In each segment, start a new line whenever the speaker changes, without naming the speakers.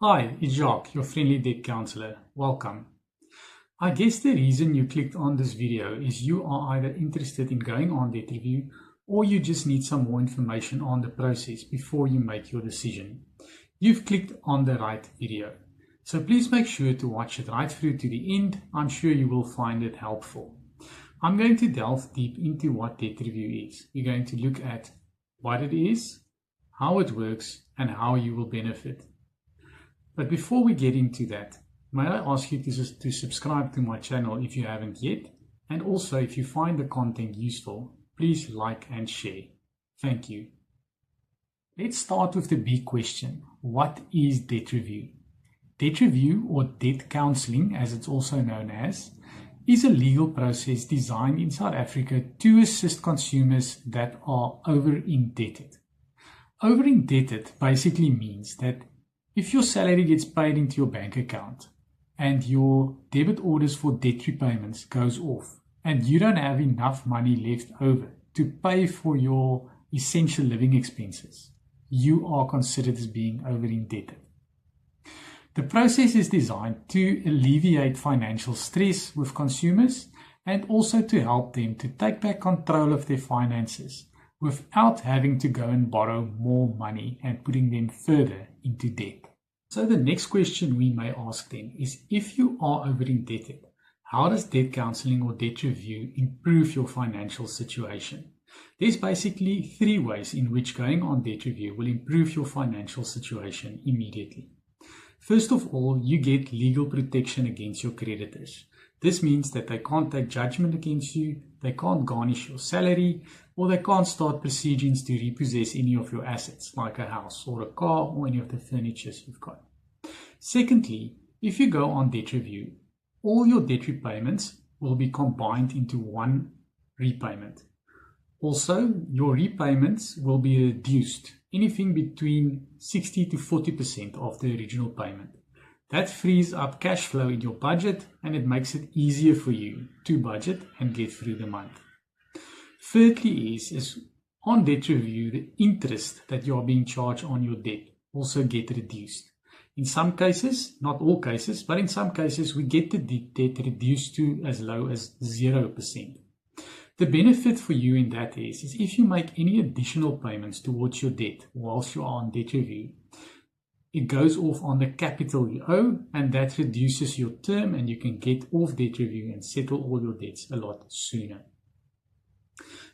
Hi, it's Jacques, your friendly debt counselor. Welcome. I guess the reason you clicked on this video is you are either interested in going on debt review or you just need some more information on the process before you make your decision. You've clicked on the right video. So please make sure to watch it right through to the end. I'm sure you will find it helpful. I'm going to delve deep into what debt review is. We're going to look at what it is, how it works, and how you will benefit. But before we get into that, may I ask you to subscribe to my channel if you haven't yet, and also if you find the content useful, please like and share. Thank you. Let's start with the big question. What is debt review? Debt review, or debt counselling as it's also known as, is a legal process designed in South Africa to assist consumers that are over-indebted. Over-indebted basically means that if your salary gets paid into your bank account and your debit orders for debt repayments goes off and you don't have enough money left over to pay for your essential living expenses, you are considered as being over-indebted. The process is designed to alleviate financial stress with consumers and also to help them to take back control of their finances without having to go and borrow more money and putting them further into debt. So the next question we may ask then is, if you are over-indebted, how does debt counselling or debt review improve your financial situation? There's basically three ways in which going on debt review will improve your financial situation immediately. First of all, you get legal protection against your creditors. This means that they can't take judgment against you, they can't garnish your salary, or they can't start proceedings to repossess any of your assets, like a house or a car or any of the furniture you've got. Secondly, if you go on debt review, all your debt repayments will be combined into one repayment. Also, your repayments will be reduced, anything between 60 to 40% of the original payment. That frees up cash flow in your budget and it makes it easier for you to budget and get through the month. Thirdly is on debt review, the interest that you are being charged on your debt also get reduced. In some cases, not all cases, but in some cases we get the debt reduced to as low as 0%. The benefit for you in that is if you make any additional payments towards your debt whilst you are on debt review, it goes off on the capital you owe, and that reduces your term and you can get off debt review and settle all your debts a lot sooner.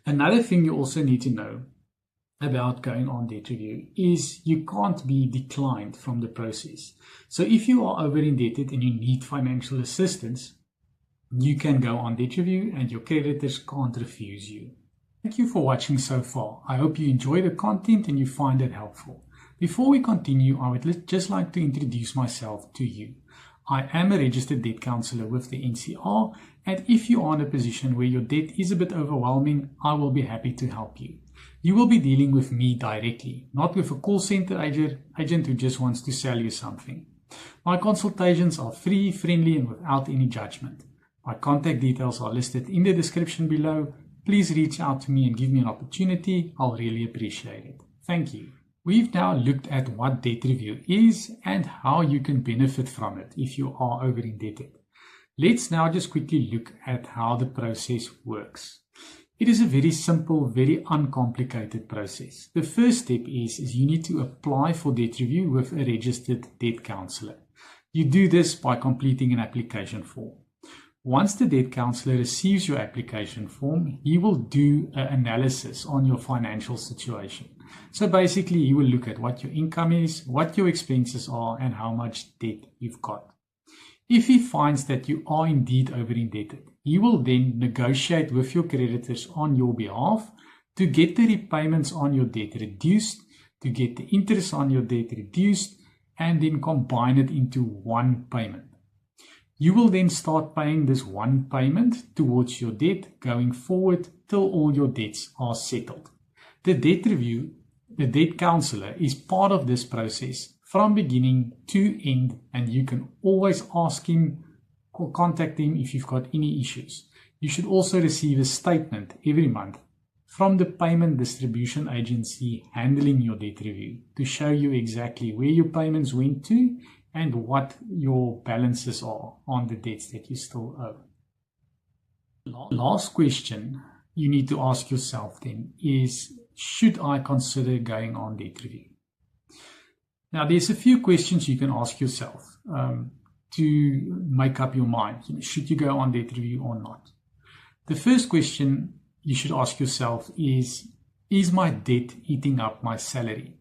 Another thing you also need to know about going on debt review is you can't be declined from the process. So if you are over-indebted and you need financial assistance, you can go on debt review and your creditors can't refuse you. Thank you for watching so far. I hope you enjoy the content and you find it helpful. Before we continue, I would just like to introduce myself to you. I am a registered debt counsellor with the NCR, and if you are in a position where your debt is a bit overwhelming, I will be happy to help you. You will be dealing with me directly, not with a call center agent who just wants to sell you something. My consultations are free, friendly, and without any judgment. My contact details are listed in the description below. Please reach out to me and give me an opportunity. I'll really appreciate it. Thank you. We've now looked at what debt review is and how you can benefit from it if you are over-indebted. Let's now just quickly look at how the process works. It is a very simple, very uncomplicated process. The first step is you need to apply for debt review with a registered debt counsellor. You do this by completing an application form. Once the debt counsellor receives your application form, he will do an analysis on your financial situation. So basically, he will look at what your income is, what your expenses are, and how much debt you've got. If he finds that you are indeed over-indebted, he will then negotiate with your creditors on your behalf to get the repayments on your debt reduced, to get the interest on your debt reduced, and then combine it into one payment. You will then start paying this one payment towards your debt going forward till all your debts are settled. The debt review, the debt counsellor is part of this process from beginning to end, and you can always ask him or contact him if you've got any issues. You should also receive a statement every month from the payment distribution agency handling your debt review to show you exactly where your payments went to and what your balances are on the debts that you still owe. Last question you need to ask yourself then is, should I consider going on debt review? Now, there's a few questions you can ask yourself to make up your mind. Should you go on debt review or not? The first question you should ask yourself is my debt eating up my salary?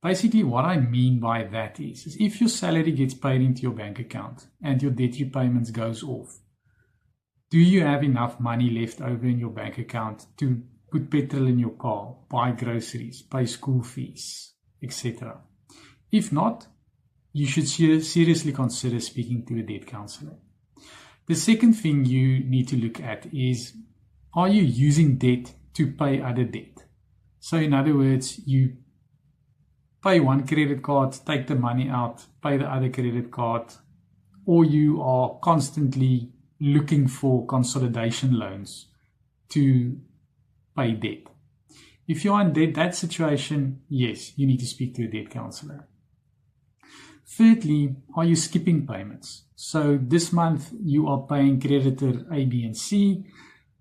Basically, what I mean by that is if your salary gets paid into your bank account and your debt repayments goes off, do you have enough money left over in your bank account to put petrol in your car, buy groceries, pay school fees, etc.? If not, you should seriously consider speaking to a debt counselor. The second thing you need to look at is, are you using debt to pay other debt? So in other words, you pay one credit card, take the money out, pay the other credit card, or you are constantly looking for consolidation loans to pay debt. If you are in that situation, yes, you need to speak to a debt counselor. Thirdly, are you skipping payments? So this month you are paying creditor A, B, and C.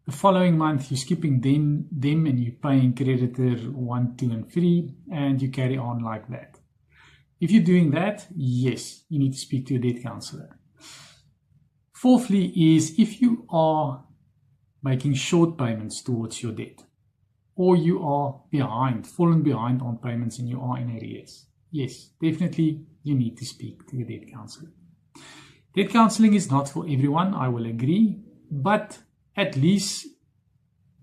The following month you're skipping them and you're paying creditor 1, 2, and 3, and you carry on like that. If you're doing that, yes, you need to speak to a debt counselor. Fourthly is if you are making short payments towards your debt, or you are fallen behind on payments and you are in arrears. Yes, definitely you need to speak to a debt counselor. Debt counseling is not for everyone, I will agree, but at least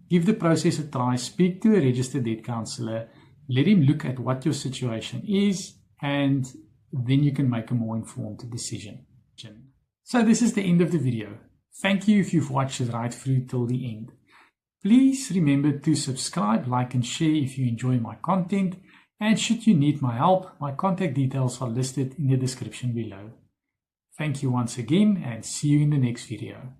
give the process a try, speak to a registered debt counselor, let him look at what your situation is, and then you can make a more informed decision. So this is the end of the video. Thank you if you've watched it right through till the end. Please remember to subscribe, like and share if you enjoy my content, and should you need my help, my contact details are listed in the description below. Thank you once again and see you in the next video.